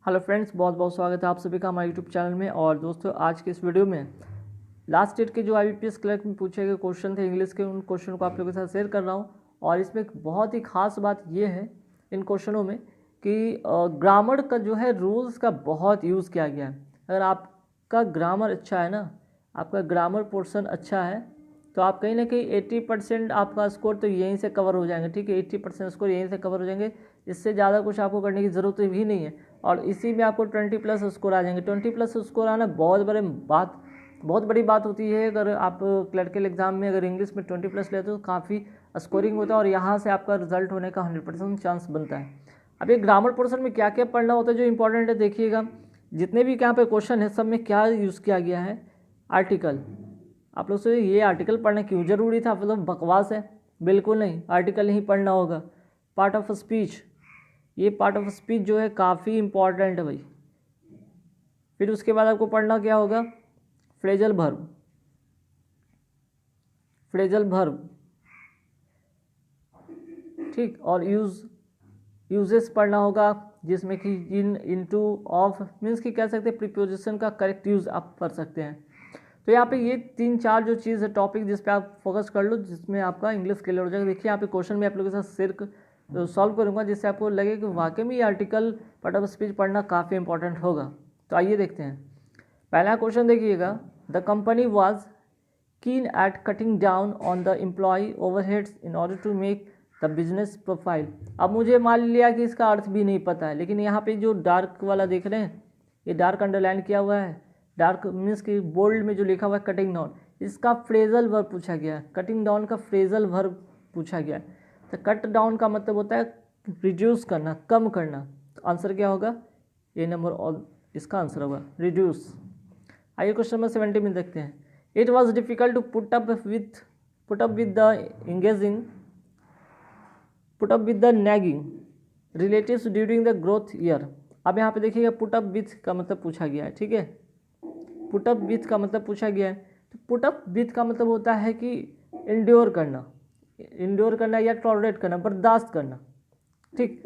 Hello friends, बहुत बहुत स्वागत है आप सभी का हमारे यूट्यूब चैनल में। और दोस्तों, आज के इस वीडियो में लास्ट डेट के जो IBPS क्लर्क में पूछे गए क्वेश्चन थे इंग्लिश के, उन क्वेश्चन को आप लोगों के साथ शेयर कर रहा हूँ। और इसमें एक बहुत ही खास बात ये है इन क्वेश्चनों में कि ग्रामर का जो है रूल्स का बहुत यूज़ किया गया है। अगर आपका ग्रामर अच्छा है ना, आपका ग्रामर पोर्शन अच्छा है, तो आप कहीं ना कहीं 80% आपका स्कोर तो यहीं से कवर हो जाएंगे। ठीक है, 80% स्कोर यहीं से कवर हो जाएंगे। इससे ज़्यादा कुछ आपको करने की ज़रूरत भी नहीं है। और इसी में आपको 20+ स्कोर आ जाएंगे। 20+ स्कोर आना बहुत बड़ी बात होती है। अगर आप क्लर्कल एग्जाम में अगर इंग्लिश में 20+ लेते हो तो काफ़ी स्कोरिंग होता है और यहाँ से आपका रिजल्ट होने का 100% चांस बनता है। अब ये ग्रामर पोर्शन में क्या क्या पढ़ना होता है जो इंपॉर्टेंट है, देखिएगा। जितने भी यहाँ पे क्वेश्चन है सब में क्या यूज़ किया गया है, आर्टिकल। आप लोग से ये आर्टिकल पढ़ना क्यों ज़रूरी था? मतलब बकवास है? बिल्कुल नहीं, आर्टिकल नहीं पढ़ना होगा। पार्ट ऑफ स्पीच, ये पार्ट ऑफ स्पीच जो है काफ़ी इंपॉर्टेंट है भाई। फिर उसके बाद आपको पढ़ना क्या होगा, फ्रेजल वर्ब। फ्रेजल वर्ब, ठीक। और यूजेस पढ़ना होगा, जिसमें कि इन, इनटू, ऑफ, मीन्स कि कह सकते हैं प्रीपोजिशन का करेक्ट यूज़ आप पढ़ सकते हैं। तो यहाँ पे ये 3-4 जो चीज़ है टॉपिक जिस पे आप फोकस कर लो, जिसमें आपका इंग्लिश क्लियर हो जाएगा। देखिए यहाँ पे क्वेश्चन में आप लोगों के साथ शेयर सॉल्व करूँगा, जिससे आपको लगे कि वाकई में ये आर्टिकल पार्ट ऑफ स्पीच पढ़ना काफ़ी इंपॉर्टेंट होगा। तो आइए देखते हैं। पहला क्वेश्चन देखिएगा, the company was keen at cutting down on the employ overheads in order to make the business profile. अब मुझे मान लिया कि इसका अर्थ भी नहीं पता है, लेकिन यहाँ पे जो डार्क वाला देख रहे हैं, ये डार्क अंडरलाइन किया हुआ है। डार्क मीन्स कि बोल्ड में जो लिखा हुआ है कटिंग डाउन, इसका फ्रेजल वर्ब पूछा गया है। कटिंग डाउन का फ्रेजल वर्ब पूछा गया है। तो कट डाउन का मतलब होता है रिड्यूस करना, कम करना। तो आंसर क्या होगा, ए नंबर, और इसका आंसर होगा रिड्यूस। आइए क्वेश्चन नंबर 70 में देखते हैं। It was difficult to put up with the engaging put up with the nagging relatives during the growth year. अब यहाँ पे देखिएगा पुट अप विथ का मतलब पूछा गया है। ठीक है, पुट अप विथ का मतलब पूछा गया है। तो पुट अप विथ का मतलब होता है कि इंड्योर करना या टॉलरेट करना, बर्दाश्त करना। ठीक,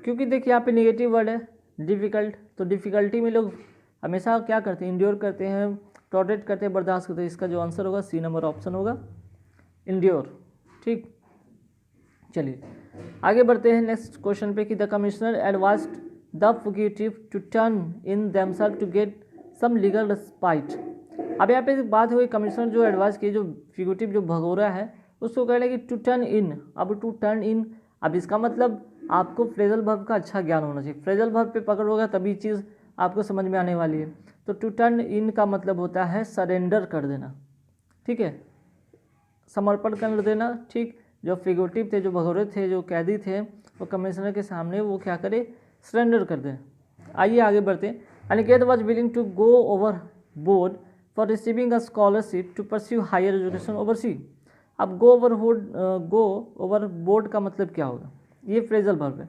क्योंकि देखिए यहाँ पे नेगेटिव वर्ड है डिफ़िकल्ट, तो डिफ़िकल्टी में लोग हमेशा क्या करते हैं, इंड्योर करते हैं, टॉलरेट करते हैं, बर्दाश्त करते हैं। इसका जो आंसर होगा सी नंबर ऑप्शन होगा, इंड्योर। ठीक, चलिए आगे बढ़ते हैं नेक्स्ट क्वेश्चन पे कि the commissioner advised the fugitive to turn in themselves to get some legal respite. अब यहाँ पे बात हुई, कमिश्नर जो एडवाइस की, जो फिगेटिव जो भगोरा है, उसको कह रहे हैं कि टू टर्न इन। अब टू टर्न इन, अब इसका मतलब आपको फ्रेजल वर्ब का अच्छा ज्ञान होना चाहिए। फ्रेजल वर्ब पे पकड़ होगा तभी चीज़ आपको समझ में आने वाली है। तो टू टर्न इन का मतलब होता है सरेंडर कर देना। ठीक है, समर्पण कर देना। ठीक, जो फिगेटिव थे, जो भगोरे थे, जो कैदी थे, वो कमिश्नर के सामने वो क्या करे, सरेंडर कर दें। आइए आगे बढ़ते हैं। Aniket was willing to go over board for receiving a scholarship to pursue higher education oversea. अब गो ओवर बोर्ड का मतलब क्या होगा, ये फ्रेजल वर्ब है।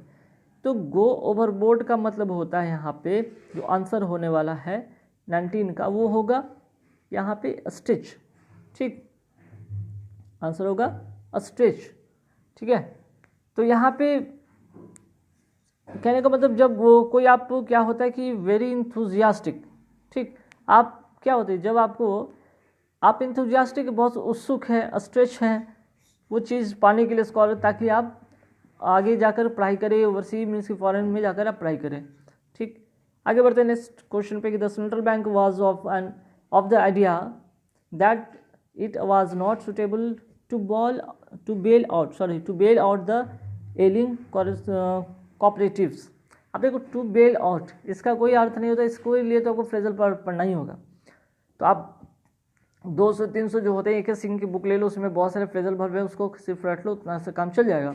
तो गो ओवर बोर्ड का मतलब होता है यहाँ पे जो आंसर होने वाला है 19 का, वो होगा यहाँ पे स्टिच। ठीक, आंसर होगा स्टिच। ठीक है, तो यहाँ पे कहने का मतलब जब वो कोई आपको क्या होता है कि वेरी इंथुजियास्टिक। ठीक, आप क्या होते हैं जब आप इंथुजियास्टिक, बहुत उत्सुक हैं, स्ट्रेच हैं वो चीज़ पाने के लिए स्कॉलर, ताकि आप आगे जाकर पढ़ाई करें, ओवरसी मीन्स की फॉरेन में जाकर आप पढ़ाई करें। ठीक, आगे बढ़ते हैं नेक्स्ट क्वेश्चन पे कि the central bank was of the idea that it was not suitable to bail out the ailing cooperatives. अब देखो, टू बेल आउट इसका कोई अर्थ नहीं होता, इसको लिए तो आपको फ्रेजल पढ़ना ही होगा। तो आप 200-300 जो होते हैं, एक सिंह की बुक ले लो, उसमें बहुत सारे फ्रेजल वर्ब है, उसको सिर्फ रट लो, उतना से काम चल जाएगा।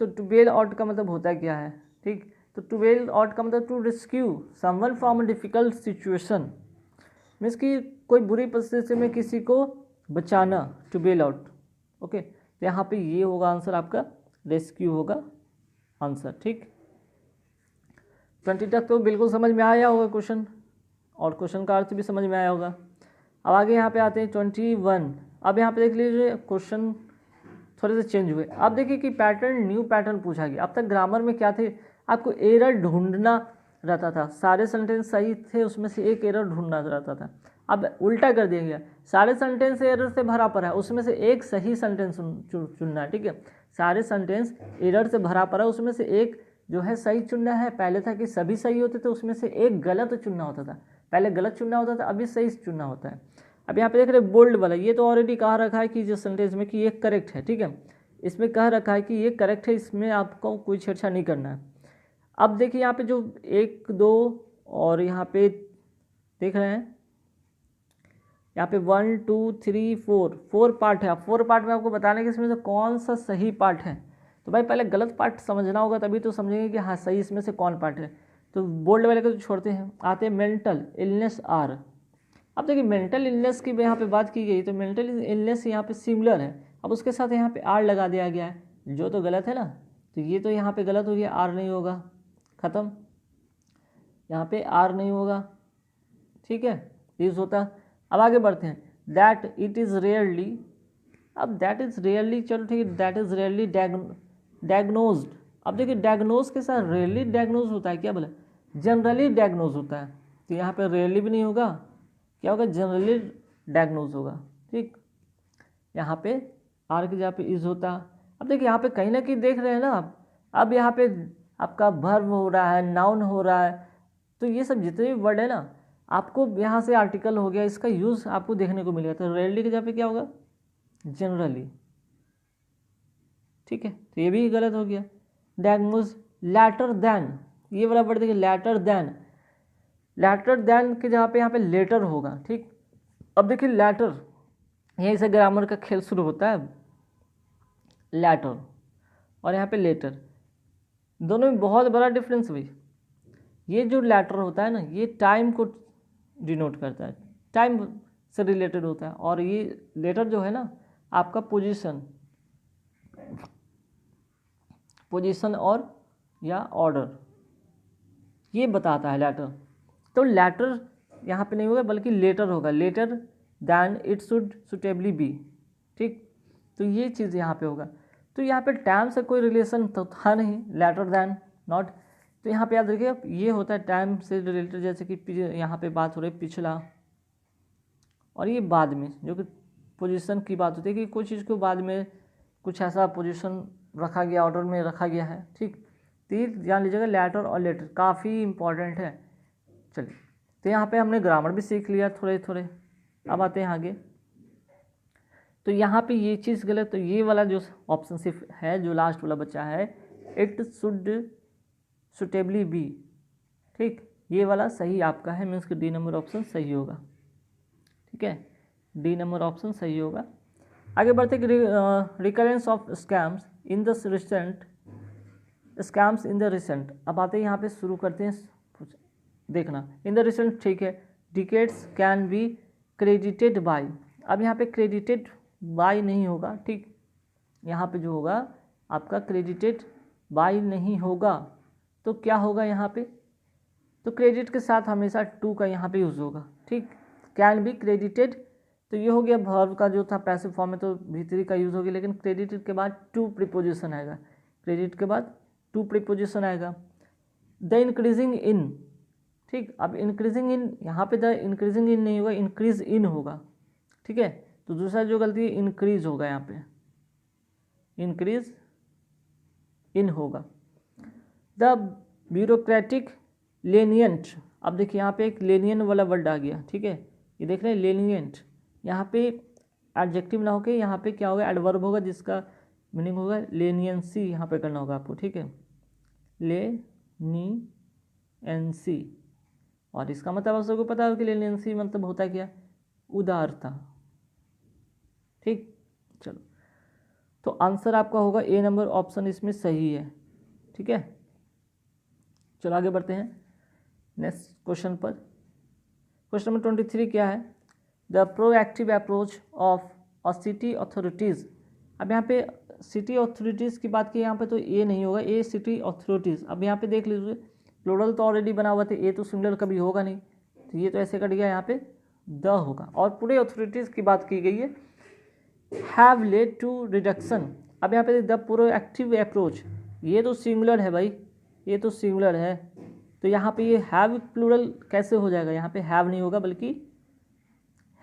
तो टू बेल आउट का मतलब होता है क्या है, ठीक। तो टू बेल आउट का मतलब to rescue someone from a difficult situation, means कि कोई बुरी परिस्थिति में किसी को बचाना, टू बेल आउट। ओके, तो यहाँ पे ये होगा आंसर आपका, रेस्क्यू होगा आंसर। ठीक, 20 तक तो बिल्कुल समझ में आया होगा क्वेश्चन, और क्वेश्चन का अर्थ भी समझ में आया होगा। अब आगे यहाँ पे आते हैं 21। अब यहाँ पे देख लीजिए क्वेश्चन थोड़े से चेंज हुए। अब देखिए कि पैटर्न, न्यू पैटर्न पूछा गया। अब तक ग्रामर में क्या थे, आपको एरर ढूंढना, रहता था, सारे सेंटेंस सही थे उसमें से एक एरर ढूंढना रहता था। अब उल्टा कर दिया गया, सारे सेंटेंस एरर से भरा पड़ा है, उसमें से एक सही सेंटेंस चुनना है। ठीक है, सारे सेंटेंस एरर से भरा पड़ा, उसमें से एक जो है सही चुनना है। पहले था कि सभी सही होते थे, उसमें से एक गलत चुनना होता था। पहले गलत चुनना होता था, अभी सही चुनना होता है। अब यहाँ पे देख रहे बोल्ड वाला, ये तो ऑलरेडी कहा रखा है कि जो सेंटेंस में कि ये करेक्ट है। ठीक है, इसमें कह रखा है कि ये करेक्ट है, इसमें आपको कोई छेड़छाड़ नहीं करना है। अब देखिए यहाँ पे जो 1 2 और यहाँ पे देख रहे हैं, यहाँ पे 1 2 3 4 पार्ट है। 4 पार्ट में आपको बताना है कि इसमें से कौन सा सही पार्ट है। तो भाई पहले गलत पार्ट समझना होगा, तभी तो समझेंगे कि हाँ सही इसमें से कौन पार्ट है। तो बोल्ड वाले को तो छोड़ते हैं, आते हैं मेंटल इलनेस आर। अब देखिए मेंटल इलनेस की यहाँ पे बात की गई, तो मेंटल इलनेस यहाँ पे सिमिलर है। अब उसके साथ यहाँ पे आर लगा दिया गया है, जो तो गलत है ना, तो ये तो यहाँ पे गलत हो गया, आर नहीं होगा, ख़त्म, यहाँ पे आर नहीं होगा। ठीक है, यूज होता। अब आगे बढ़ते हैं, दैट इट इज़ रेयरली। अब दैट इज़ रेयरली, चलो ठीक है, दैट इज़ रेयरली डायग्नोज्ड। अब देखिए डायग्नोज के साथ रेयरली डायग्नोज होता है, क्या बोले, जनरली डायग्नोज होता है। तो यहाँ पे रेयरली भी नहीं होगा, क्या होगा, जनरली डायग्नोज होगा। ठीक, यहाँ पे आर की जगह पे इज होता। अब देखिए यहाँ पे कहीं ना कहीं देख रहे हैं ना आप, अब यहाँ पे आपका वर्ब हो रहा है, नाउन हो रहा है, तो ये सब जितने भी वर्ड है ना, आपको यहाँ से आर्टिकल हो गया, इसका यूज़ आपको देखने को मिलेगा। तो रेयरली की जगह पे क्या होगा, जनरली। ठीक है, तो ये भी गलत हो गया। डायग्नोज लैटर देन, ये वाला वर्ड देखिए, लैटर देन, लैटर देन की जगह पे यहाँ पे लेटर होगा। ठीक, अब देखिए लैटर, यहीं से ग्रामर का खेल शुरू होता है, लैटर और यहाँ पे लेटर, दोनों में बहुत बड़ा डिफरेंस भाई। ये जो लैटर होता है ना, ये टाइम को डिनोट करता है, टाइम से रिलेटेड होता है, और ये लेटर जो है ना आपका पोजीशन और या ऑर्डर, ये बताता है लैटर। तो लैटर यहाँ पे नहीं होगा, बल्कि लेटर होगा, later than it should suitably be. ठीक, तो ये चीज़ यहाँ पे होगा। तो यहाँ पे टाइम से कोई रिलेशन तो था नहीं, लेटर दैन नॉट। तो यहाँ पे याद रखिए ये होता है टाइम से रिलेटेड, जैसे कि यहाँ पे बात हो रही है पिछला, और ये बाद में जो कि पोजीशन की बात होती है कि कोई चीज़ को बाद में कुछ ऐसा पोजीशन रखा गया, ऑर्डर में रखा गया है। ठीक, तो ये जान लीजिएगा, लेटर और लेटर काफ़ी इंपॉर्टेंट है। चलिए, तो यहाँ पे हमने ग्रामर भी सीख लिया थोड़े थोड़े। अब आते हैं आगे, तो यहाँ पे ये चीज़ गलत, तो ये वाला जो ऑप्शन सिर्फ है, जो लास्ट वाला बचा है, इट शुड सुटेबली बी। ठीक, ये वाला सही आपका है, मीन्स कि डी नंबर ऑप्शन सही होगा। ठीक है, डी नंबर ऑप्शन सही होगा। आगे बढ़ते कि recurrence of scams in the recent, scams in the recent. अब आते हैं यहाँ पे शुरू करते हैं देखना, इन द रिसेंट। ठीक है, decades can be credited bye. अब यहाँ पे क्रेडिटेड बाय नहीं होगा। ठीक, यहाँ पे जो होगा आपका क्रेडिटेड बाय नहीं होगा, तो क्या होगा यहाँ पे, तो क्रेडिट के साथ हमेशा टू का यहाँ पे यूज़ होगा। ठीक, कैन बी क्रेडिटेड, तो ये हो गया वर्ब का जो था पैसिव फॉर्म में, तो भीतरी का यूज़ हो गया, लेकिन क्रेडिटेड के बाद टू प्रीपोजिशन आएगा, क्रेडिट के बाद टू प्रीपोजिशन आएगा। The increasing in. ठीक, अब इंक्रीजिंग इन, यहाँ पे द इंक्रीजिंग इन नहीं होगा, इंक्रीज इन होगा। ठीक है, तो दूसरा जो गलती है इंक्रीज होगा, यहाँ पे इंक्रीज इन होगा। The bureaucratic lenient. अब देखिए यहाँ पे एक लेनियन वाला वर्ड आ गया। ठीक है, ये देख रहे हैं लेनियंट, यहाँ पे एडजेक्टिव ना होके यहाँ पे क्या होगा, एडवर्ब होगा, जिसका मीनिंग होगा लेनियंसी, यहाँ पे करना होगा आपको। ठीक है, लेनियंसी, और इसका मतलब आप सबको पता है कि लेनियंसी मतलब होता है क्या, उदारता। ठीक, चलो, तो आंसर आपका होगा ए नंबर ऑप्शन इसमें सही है। ठीक है, चलो आगे बढ़ते हैं नेक्स्ट क्वेश्चन पर। क्वेश्चन नंबर 23 क्या है, the proactive approach of a city authorities. अब यहाँ पे सिटी अथॉरिटीज़ की बात की, यहाँ पे तो ए नहीं होगा, ए सिटी अथॉरिटीज़। अब यहाँ पे देख लीजिए प्लूरल तो ऑलरेडी बना हुआ था, ए तो सिंगुलर कभी होगा नहीं, तो ये तो ऐसे कट गया, यहाँ पे द होगा। और पूरे अथॉरिटीज़ की बात की गई है, हैव लेड टू रिडक्शन। अब यहाँ पे द प्रोएक्टिव अप्रोच, ये तो सिंगुलर है भाई, ये तो सिंगुलर है, तो यहाँ पे ये हैव प्लूरल कैसे हो जाएगा, यहाँ पे हैव नहीं होगा बल्कि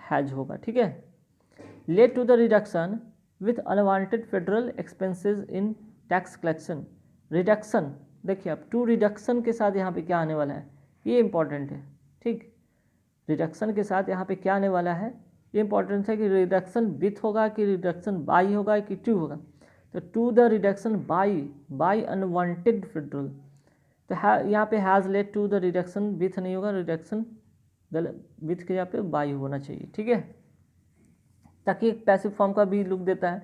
हैज होगा, ठीक है। Led to the reduction with unwanted federal expenses in tax collection. Reduction देखिए अब टू रिडक्शन के साथ यहाँ पे क्या आने वाला है, ये इंपॉर्टेंट है, ठीक। रिडक्शन के साथ यहाँ पे क्या आने वाला है, ये इंपॉर्टेंट है कि रिडक्शन विथ होगा कि रिडक्शन बाई होगा कि टू होगा। तो to the reduction by unwanted federal, तो यहाँ पे has led to the reduction with नहीं होगा, रिडक्शन गलत, विथ के यहाँ पे बाई होना चाहिए, ठीक है, ताकि एक पैसिव फॉर्म का भी लुक देता है।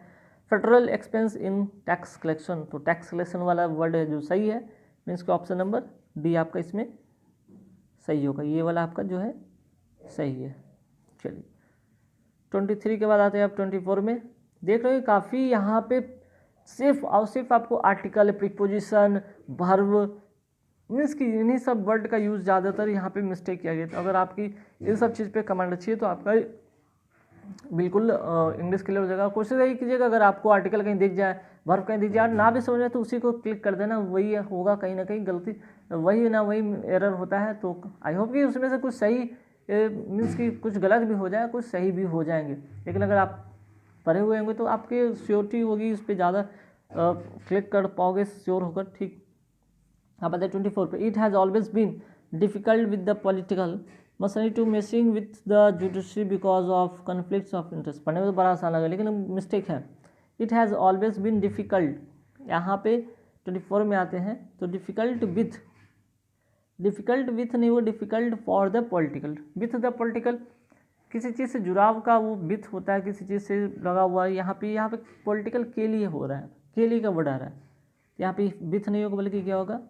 फेडरल एक्सपेंस इन टैक्स कलेक्शन, तो टैक्स कलेक्शन वाला वर्ड है जो सही है, मीन्स कि ऑप्शन नंबर डी आपका इसमें सही होगा, ये वाला आपका जो है सही है। चलिए 23 के बाद आते हैं आप 24 में। देख रहे हो काफ़ी यहाँ पे सिर्फ और सिर्फ आपको आर्टिकल, प्रीपोजिशन, वर्ब, मीन्स कि इन्हीं सब वर्ड का यूज़ ज़्यादातर यहाँ पे मिस्टेक किया गया। तो अगर आपकी इन सब चीज़ पे कमांड अच्छी है तो आपका बिल्कुल इंग्लिश क्लियर हो जाएगा। कोशिश यही कीजिएगा अगर आपको आर्टिकल कहीं दिख जाए, वर्ब कहीं दिख जाए, ना भी समझ में तो उसी को क्लिक कर देना, वही होगा कहीं ना कहीं गलती, वही ना वही एरर होता है। तो आई होप कि उसमें से कुछ सही मीन्स कि कुछ गलत भी हो जाए, कुछ सही भी हो जाएंगे, लेकिन अगर आप पढ़े हुए होंगे तो आपकी श्योरिटी होगी, इस पर ज़्यादा क्लिक कर पाओगे श्योर होकर, ठीक। आप बताए 24 पे, it has always been difficult with the political machinery to messing with the judiciary because of conflicts of interest. पढ़ने में तो बड़ा आसान लगा लेकिन मिस्टेक है। It has always been difficult, यहाँ पे 24 में आते हैं तो डिफ़िकल्ट विथ नहीं, वो difficult for the political, with the political, किसी चीज़ से जुड़ाव का वो विथ होता है, किसी चीज़ से लगा हुआ है। यहाँ पे पॉलिटिकल के लिए हो रहा है, के लिए का वर्ड आ रहा है, यहाँ पे विथ नहीं होगा बल्कि क्या होगा,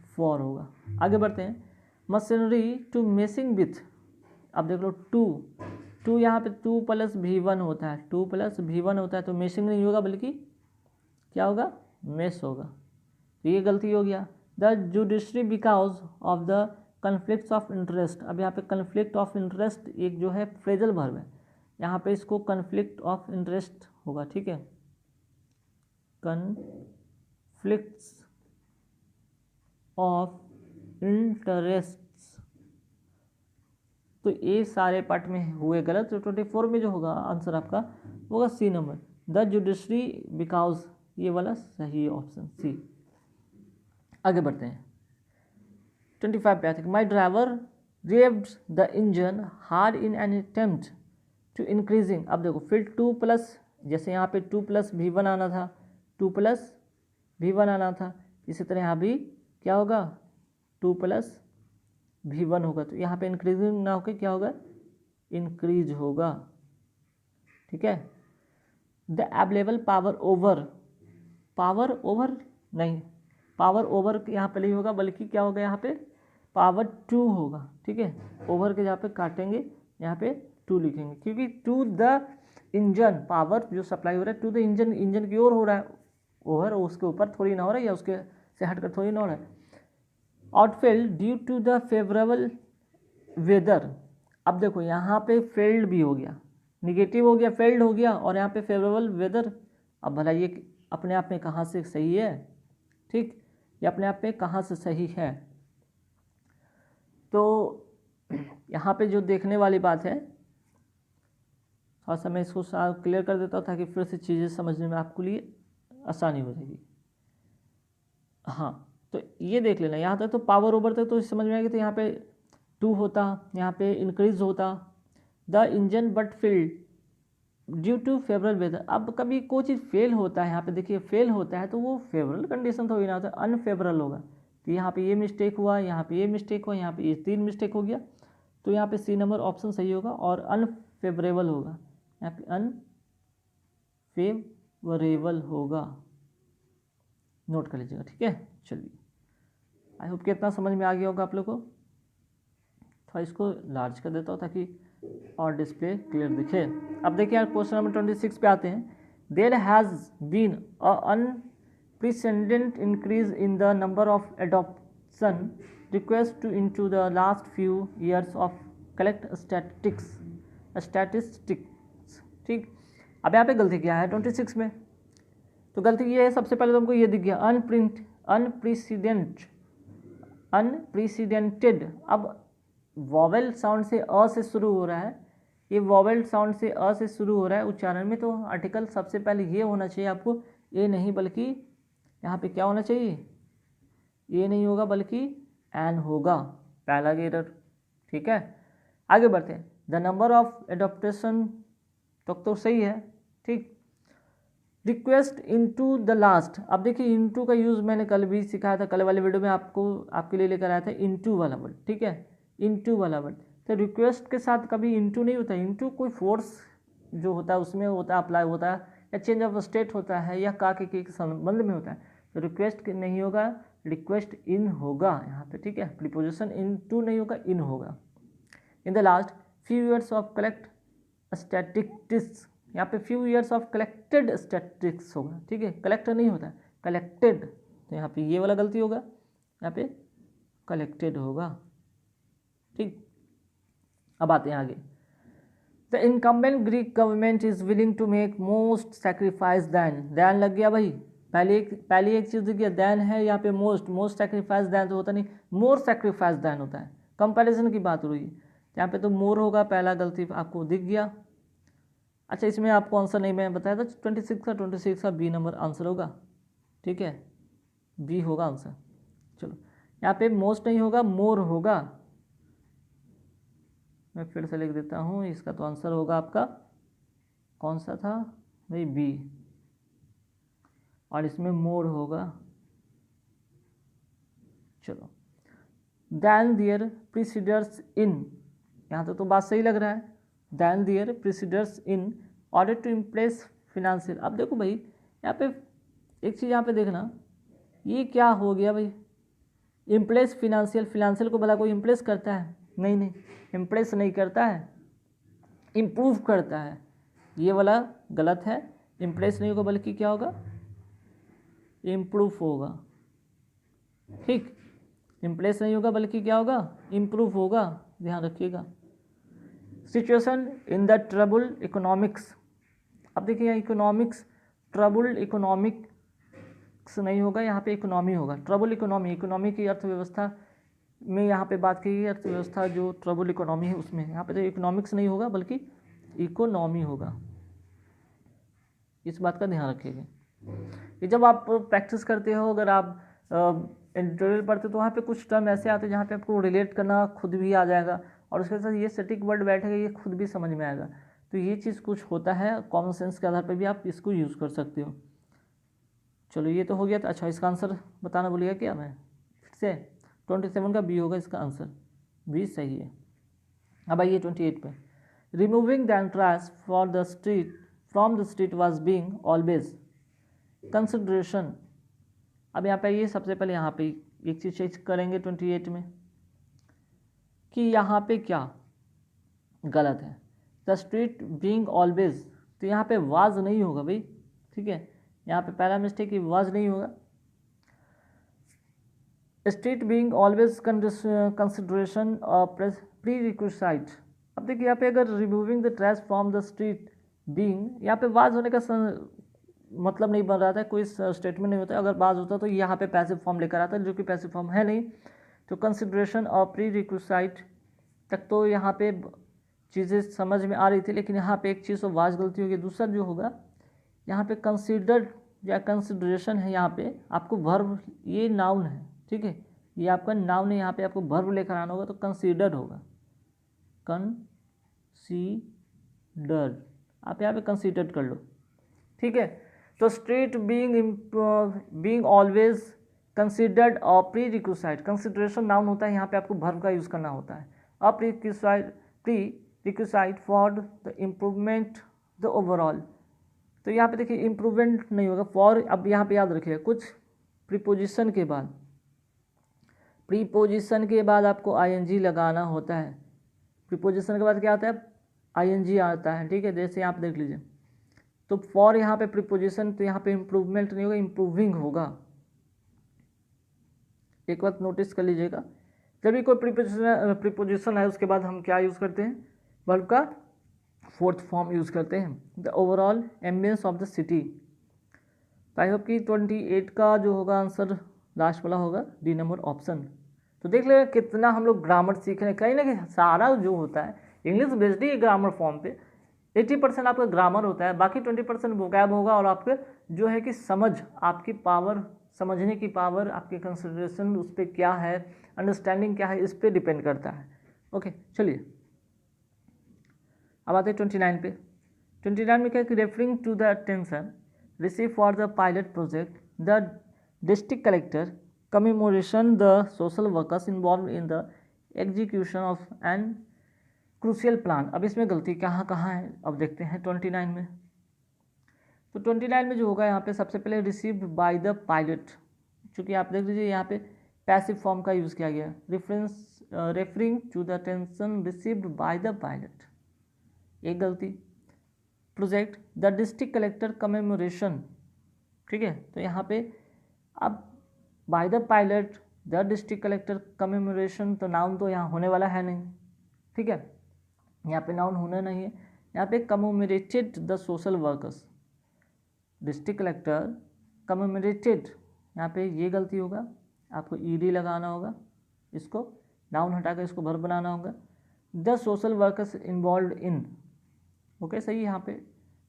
फॉर होगा। आगे बढ़ते हैं, मशीनरी टू मेसिंग विथ, अब देख लो टू यहाँ पे 2 + V1 होता है, 2 + V1 होता है, तो मेसिंग नहीं होगा बल्कि क्या होगा, मेस होगा, तो ये गलती हो गया। The judiciary because of the conflicts of interest, अब यहाँ पे कन्फ्लिक्ट ऑफ इंटरेस्ट एक जो है फ्रेजल वर्ब है, यहाँ पे इसको कन्फ्लिक्ट ऑफ इंटरेस्ट होगा, ठीक है, कन्फ्लिक्ट्स ऑफ इंटरेस्ट, तो ये सारे पार्ट में हुए गलत। तो 24 में जो होगा आंसर आपका होगा C number, the judiciary because, ये वाला सही ऑप्शन सी। आगे बढ़ते हैं 25 पे आते हैं, my driver revved the engine hard in an attempt to increasing, अब देखो फिर 2+, जैसे यहाँ पे 2+ V1 आना था, 2+ V1 आना था, इसी तरह यहाँ भी क्या होगा 2+ V1 होगा, तो यहाँ पे इंक्रीजिंग ना होकर क्या होगा, इंक्रीज होगा, ठीक है। द अवेलेबल पावर ओवर यहाँ पे नहीं होगा बल्कि क्या होगा, यहाँ पे पावर 2 होगा, ठीक है, ओवर के जहाँ पे काटेंगे यहाँ पे 2 लिखेंगे, क्योंकि टू द इंजन, पावर जो सप्लाई हो रहा है टू द इंजन की ओर हो रहा है, ओवर उसके ऊपर थोड़ी ना हो रहा है, या उसके से हटकर थोड़ी ना हो रहा है। Outfall due to the favourable weather, अब देखो यहाँ पे फेल्ड भी हो गया, निगेटिव हो गया, फेल्ड हो गया, और यहाँ पे फेवरेबल वेदर, अब भला ये अपने आप में कहाँ से सही है, ठीक, ये अपने आप में कहाँ से सही है। तो यहाँ पे जो देखने वाली बात है, थोड़ा सा मैं इसको क्लियर कर देता हूँ ताकि फिर से चीज़ें समझने में आपको लिए आसानी हो जाएगी। हाँ, तो ये देख लेना, यहाँ तक तो पावर ओवर तक तो समझ में आएगी, तो यहाँ पे 2 होता, यहाँ पे इंक्रीज होता, the engine but field due to favourable weather. अब कभी कोई चीज़ फेल होता है, यहाँ पे देखिए फेल होता है तो वो फेवरल कंडीशन तो ही ना होता, अनफेवरल होगा, तो यहाँ पे ये मिस्टेक हुआ, यहाँ पे ये मिस्टेक हुआ, यहाँ पे ये 3 मिस्टेक हो गया, तो यहाँ पे सी नंबर ऑप्शन सही होगा, और अनफेवरेबल होगा, यहाँ पे अनफेवरेबल होगा, नोट कर लीजिएगा, ठीक है। चलिए, आई होप कि इतना समझ में आ गया होगा आप लोग को। थोड़ा इसको लार्ज कर देता हूँ ताकि और डिस्प्ले क्लियर दिखे। अब देखिए यार क्वेश्चन नंबर 26 पे आते हैं, there has been a unprecedented increase in the number of adoption request to into the last few years of collect statistics, ठीक। अब यहाँ पे गलती क्या है 26 में, तो गलती ये है, सबसे पहले तो हमको ये दिख गया अनप्रेसिडेंट, अनप्रेसिडेंटेड। अब वॉवेल साउंड से अ से शुरू हो रहा है, ये वॉवेल साउंड से अ से शुरू हो रहा है उच्चारण में, तो आर्टिकल सबसे पहले ये होना चाहिए आपको, ए नहीं बल्कि यहाँ पे क्या होना चाहिए, ए नहीं होगा बल्कि एन होगा, पहला एरर। ठीक है, आगे बढ़ते हैं। द नंबर ऑफ एडोप्टेशन तो सही है, ठीक। रिक्वेस्ट इनटू द लास्ट, अब देखिए इनटू का यूज़ मैंने कल भी सिखाया था, कल वाले वीडियो में आपको आपके लिए लेकर आया था इनटू वाला वर्ड, ठीक है, इनटू वाला वर्ड। तो रिक्वेस्ट के साथ कभी इनटू नहीं होता, इनटू कोई फोर्स जो होता है उसमें होता है, अप्लाई होता है, या चेंज ऑफ स्टेट होता है, या का के संबंध में होता है। तो रिक्वेस्ट नहीं होगा, रिक्वेस्ट इन होगा यहाँ पे, ठीक है। प्रीपोजिशन इनटू नहीं होगा, इन होगा। In the last few years of collect statistics, यहाँ पे few years of collected statistics होगा, ठीक है, कलेक्टर नहीं होता है, कलेक्टेड, तो यहाँ पे ये वाला गलती होगा, यहाँ पे कलेक्टेड होगा, ठीक। अब आते हैं आगे। The incumbent Greek government is willing to make most sacrifice than, than लग गया भाई, पहली एक चीज़ दिया दैन है, यहाँ पे मोस्ट सेक्रीफाइस दैन तो होता नहीं, मोर सेक्रीफाइस दैन होता है, कंपैरिजन की बात हो रही है, यहाँ पे तो मोर होगा, पहला गलती आपको दिख गया। अच्छा, इसमें आपको आंसर नहीं मैं बताया था, 26 का बी नंबर आंसर होगा, ठीक है, बी होगा आंसर। चलो, यहाँ पे मोस्ट नहीं होगा, मोर होगा, मैं फिर से लिख देता हूँ, इसका तो आंसर होगा आपका कौन सा था भाई, बी, और इसमें मोर होगा। चलो, दैन दियर प्रीसीडर्स इन, यहाँ तो बात सही लग रहा है, then their preceders in order to impress financial. अब देखो भाई, यहाँ पे एक चीज़ यहाँ पे देखना, ये क्या हो गया भाई, इम्प्रेस फिनेंशियल, फिनेंशियल को भला कोई इम्प्रेस करता है, नहीं नहीं, इम्प्रेस नहीं करता है, इम्प्रूव करता है, ये वाला गलत है, इम्प्रेस नहीं होगा बल्कि क्या होगा, इम्प्रूव होगा, ठीक, इम्प्रेस नहीं होगा बल्कि क्या होगा, इम्प्रूव होगा, ध्यान रखिएगा। Situation in the trouble economics, अब देखिए इकोनॉमिक्स, ट्रबल इकोनॉमिक्स नहीं होगा, यहाँ पे इकोनॉमी होगा, ट्रबल इकोनॉमी, इकोनॉमी की अर्थव्यवस्था में यहाँ पे बात की गई, अर्थव्यवस्था जो ट्रबल इकोनॉमी है उसमें, यहाँ पे तो इकोनॉमिक्स नहीं होगा बल्कि इकोनॉमी होगा, इस बात का ध्यान रखिएगा। ये जब आप प्रैक्टिस करते हो, अगर आप एडिटोरियल पढ़ते हो तो वहाँ पे कुछ टर्म ऐसे आते हैं जहाँ पे आपको रिलेट करना खुद भी आ जाएगा, और उसके साथ ये स्टैटिक वर्ड बैठेगा, ये खुद भी समझ में आएगा, तो ये चीज़ कुछ होता है, कॉमन सेंस के आधार पर भी आप इसको यूज़ कर सकते हो। चलो, ये तो हो गया था। अच्छा, इसका आंसर बताना भूलिएगा क्या मैं फिर से, 27 का बी होगा इसका आंसर, बी सही है। अब आइए 28 पे, removing the entrance for the street from the street was being always consideration. अब यहाँ पे ये सबसे पहले यहाँ पे एक चीज़ चेक करेंगे 28 में कि यहाँ पे क्या गलत है, द स्ट्रीट बीइंग ऑलवेज, तो यहाँ पे वाज नहीं होगा भाई, ठीक है, यहाँ पे पहला मिस्टेक ही वाज नहीं होगा, street being always consideration pre requisite. अब देखिए यहाँ पे अगर removing the trash from the street being, यहाँ पे वाज होने का मतलब नहीं बन रहा था, कोई स्टेटमेंट नहीं होता, अगर वाज होता तो यहाँ पे पैसिव फॉर्म लेकर आता, जो कि पैसिव फॉर्म है नहीं, तो कंसिडरेशन और प्री रिक्विसाइट तक तो यहाँ पे चीज़ें समझ में आ रही थी, लेकिन यहाँ पे एक चीज़ तो वाज गलती होगी, दूसरा जो होगा यहाँ पे कंसिडर्ड या कंसिडरेशन है, यहाँ पे आपको वर्ब, ये नाउन है, ठीक है, ये आपका नाउन है, यहाँ पे आपको वर्ब लेकर आना होगा, तो कंसीडर्ड होगा, कंसीडर्ड, आप यहाँ पे कंसीडर्ड कर लो, ठीक है। तो स्ट्रीट बीइंग ऑलवेज कंसीडर्ड और प्री रिक्विसाइट, कंसिडरेशन नाउन होता है, यहाँ पे आपको वर्ब का यूज़ करना होता है, और pre requisite for the improvement the overall, तो यहाँ पे देखिए इम्प्रूवमेंट नहीं होगा, फॉर, अब यहाँ पे याद रखिएगा कुछ प्रीपोजिशन के बाद आपको आईएनजी लगाना होता है, प्रीपोजिशन के बाद क्या आता है, आईएनजी आता है, ठीक है, जैसे यहाँ पे देख लीजिए, तो फॉर यहाँ पे प्रीपोजिशन, तो यहाँ पे इम्प्रूवमेंट नहीं होगा, इम्प्रूविंग होगा, एक बात नोटिस कर लीजिएगा, जब भी कोई प्रीपोजिशन है उसके बाद हम क्या यूज़ करते हैं, वर्ब का फोर्थ फॉर्म यूज़ करते हैं, the overall ambience of the city. तो आई होप कि 28 का जो होगा आंसर लास्ट वाला होगा, डी नंबर ऑप्शन, तो देख लेगा कितना हम लोग ग्रामर सीख रहे हैं। कहीं ना कहीं सारा जो होता है इंग्लिश बेस्ड ही ग्रामर फॉर्म पे 80% आपका ग्रामर होता है, बाकी 20% वोकैब होगा और आपके जो है कि समझ, आपकी पावर, समझने की पावर, आपकी कंसिडरेशन उस पर क्या है, अंडरस्टैंडिंग क्या है, इस पर डिपेंड करता है। ओके चलिए अब आते हैं 29 पे। 29 में क्या है कि referring to the attention receive for the pilot project the district collector commemoration the social workers involve in the execution of an crucial plan. अब इसमें गलती कहाँ कहाँ है अब देखते हैं 29 में। तो 29 में जो होगा यहाँ पे सबसे पहले रिसीव्ड बाय द पायलट, चूँकि आप देख लीजिए यहाँ पे पैसिव फॉर्म का यूज़ किया गया, referring to the attention received by the pilot, एक गलती। Project the district collector commemoration, ठीक है, तो यहाँ पे अब by the pilot the district collector commemoration, तो नाउन तो यहाँ होने वाला है नहीं, ठीक है, यहाँ पे नाउन होना नहीं है। यहाँ पे commemorated the social workers, district collector commemorated, यहाँ पे ये गलती होगा, आपको ईडी लगाना होगा, इसको नाउन हटाकर इसको वर्ब बनाना होगा। The social workers involve in, okay सही, यहाँ पे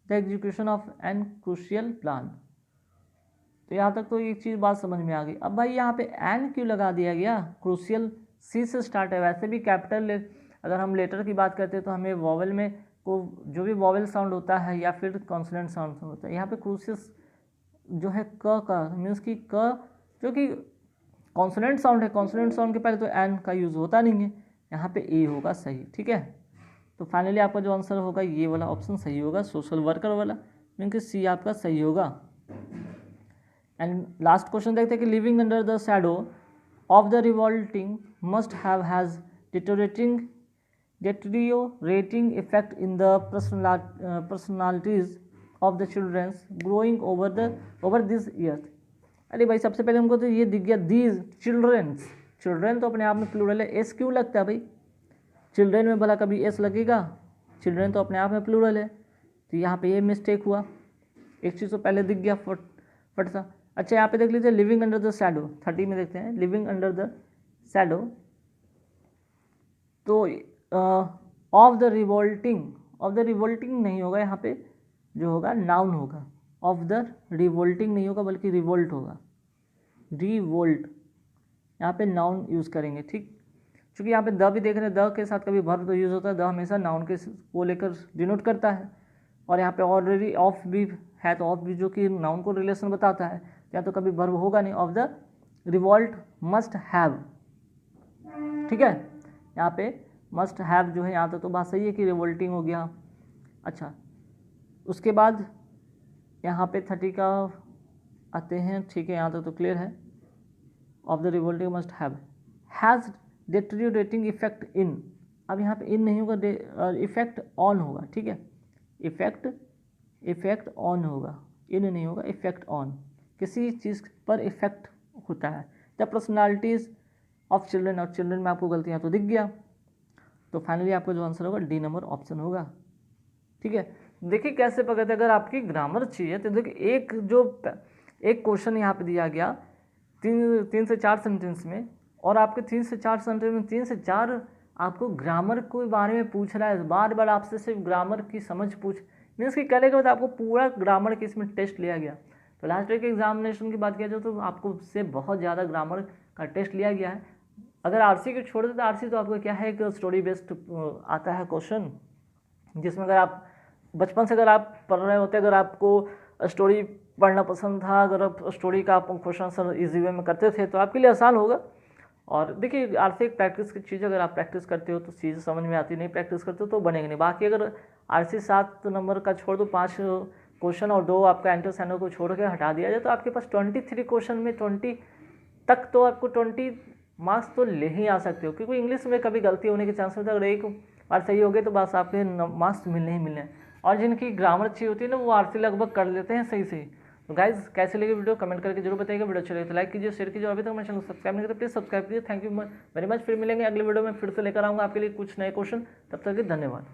the execution of an crucial plan. तो यहाँ तक तो एक चीज़ बात समझ में आ गई। अब भाई यहाँ पे एन क्यों लगा दिया गया, क्रूशियल सी से स्टार्ट है, वैसे भी कैपिटल अगर हम लेटर की बात करते हैं तो हमें वॉवल में को जो भी वॉवल साउंड होता है या फिर कॉन्सोनेंट साउंड होता है, यहाँ पे क्रूशियल जो है क का मीन्स कि क जो कि कॉन्सोनेंट साउंड है, कॉन्सोनेंट साउंड के पहले तो एन का यूज़ होता नहीं है, यहाँ पे ए होगा सही, ठीक है। तो फाइनली आपका जो आंसर होगा ये वाला ऑप्शन सही होगा, सोशल वर्कर वाला, मीन कि सी आपका सही होगा। एंड लास्ट क्वेश्चन देखते हैं कि living under the shadow of the revolting must have has deteriorating effect in the personalities of the children growing over these years। अरे भाई सबसे पहले हमको तो ये दिख गया दीज चिल्ड्रेंस, चिल्ड्रेन तो अपने आप में प्लूरल है, एस क्यों लगता है भाई, चिल्ड्रेन में भला कभी एस लगेगा, चिल्ड्रेन तो अपने आप में प्लूरल है, तो यहाँ पे ये मिस्टेक हुआ, एक चीज़ तो पहले दिख गया फट सा। अच्छा यहाँ पे देख लीजिए लिविंग अंडर द शैडो, 30 में देखते हैं लिविंग अंडर द शैडो, तो ऑफ द रिवोल्टिंग नहीं होगा, यहाँ पे जो होगा नाउन होगा, ऑफ द रिवोल्टिंग नहीं होगा बल्कि रिवोल्ट होगा, रिवोल्ट, यहाँ पे नाउन यूज़ करेंगे, ठीक। क्योंकि यहाँ पे द भी देख रहे हैं, द के साथ कभी वर्ब तो यूज़ होता है, द हमेशा नाउन के को लेकर डिनोट करता है, और यहाँ पे ऑलरेडी ऑफ भी है, तो ऑफ भी जो कि नाउन को रिलेशन बताता है, या तो कभी वर्ब होगा नहीं। Of the revolt must have, ठीक है, यहाँ पे मस्ट हैव जो है यहाँ तक तो बात सही है कि रिवोल्टिंग हो गया। अच्छा उसके बाद यहाँ पे 30 का आते हैं, ठीक है, यहाँ तक तो क्लियर है। Of the revolting must have has deteriorating effect in, अब यहाँ पे इन नहीं होगा, इफेक्ट ऑन होगा, ठीक है, इफेक्ट ऑन होगा, इन नहीं होगा, इफेक्ट ऑन, किसी चीज़ पर इफेक्ट होता है। द पर्सनालिटीज़ ऑफ चिल्ड्रन, और चिल्ड्रन में आपको गलतियाँ तो दिख गया, तो फाइनली आपका जो आंसर होगा डी नंबर ऑप्शन होगा, ठीक है। देखिए कैसे पकड़ते, अगर आपकी ग्रामर चाहिए तो देखिए एक क्वेश्चन यहाँ पे दिया गया 3 से 4 सेंटेंस में, और आपके 3 से 4 सेंटेंस में 3 से 4 आपको ग्रामर के बारे में पूछ रहा है, बार बार आपसे सिर्फ ग्रामर की समझ मीन्स कि कहने के बाद आपको पूरा ग्रामर की इसमें टेस्ट लिया गया। तो लास्ट वीक एग्जामिनेशन की बात किया जाए तो आपको उससे बहुत ज़्यादा ग्रामर का टेस्ट लिया गया है। अगर आरसी को छोड़ दें तो आरसी तो आपको क्या है, एक स्टोरी बेस्ड आता है क्वेश्चन, जिसमें अगर आप बचपन से अगर आप पढ़ रहे होते, अगर आपको स्टोरी पढ़ना पसंद था, अगर आप स्टोरी का आप क्वेश्चन आंसर ईजी वे में करते थे तो आपके लिए आसान होगा। और देखिए आरसी एक प्रैक्टिस की चीज़, अगर आप प्रैक्टिस करते हो तो चीज़ें समझ में आती, नहीं प्रैक्टिस करते हो तो बनेंगे नहीं। बाकी अगर आरसी 7 नंबर का छोड़ दो, 5 क्वेश्चन और 2 आपका एंटर सैनो को छोड़ के हटा दिया जाए तो आपके पास 23 क्वेश्चन में 20 तक तो आपको 20 मार्क्स तो ले ही आ सकते हो, क्योंकि इंग्लिश में कभी गलती होने के चांस होता है। अगर एक बार सही हो गए तो बस आपके मार्क्स मिलने ही मिलने हैं, और जिनकी ग्रामर अच्छी होती है ना वो आरसी लगभग कर लेते हैं सही से। तो गाइज कैसे लगे वीडियो कमेंट करके जरूर बताइएगा, वीडियो अच्छी लगे तो लाइक कीजिए, शेयर कीजिए, अभी तक मेरे चैनल को सब्सक्राइब नहीं करते प्लीज़ सब्सक्राइब कीजिए। थैंक यू वेरी मच, फिर मिलेंगे अगले वीडियो में, फिर से लेकर आऊँगा आपके लिए कुछ नए क्वेश्चन, तब तक के धन्यवाद।